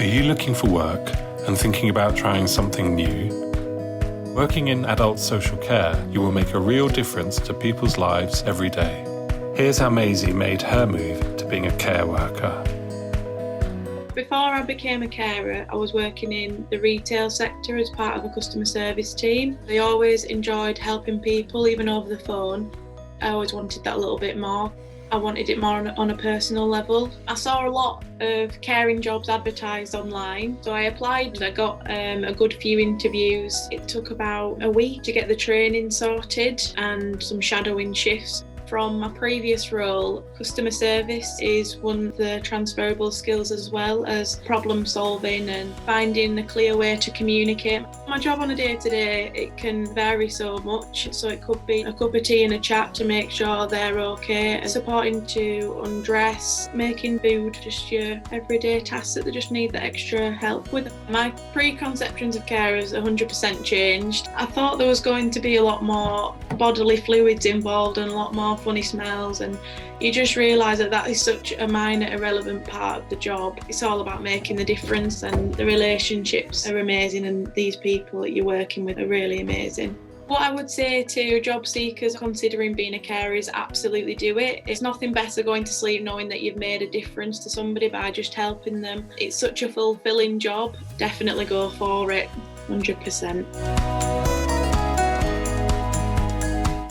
you looking for work and thinking about trying something new? Working in adult social care, you will make a real difference to people's lives every day. Here's how Maisie made her move to being a care worker. Before I became a carer, I was working in the retail sector as part of a customer service team. I always enjoyed helping people, even over the phone. I always wanted that a little bit more. I wanted it more on a personal level. I saw a lot of caring jobs advertised online, so I applied. I got a good few interviews. It took about a week to get the training sorted and some shadowing shifts. From my previous role, customer service is one of the transferable skills, as well as problem solving and finding a clear way to communicate. My job on a day-to-day, it can vary so much. So it could be a cup of tea and a chat to make sure they're okay, supporting to undress, making food, just your everyday tasks that they just need the extra help with. My preconceptions of care has 100% changed. I thought there was going to be a lot more bodily fluids involved and a lot more funny smells, and you just realise that is such a minor, irrelevant part of the job. It's all about making the difference, and the relationships are amazing, and these people that you're working with are really amazing. What I would say to job seekers considering being a carer is absolutely do it. It's nothing better going to sleep knowing that you've made a difference to somebody by just helping them. It's such a fulfilling job. Definitely go for it, 100%.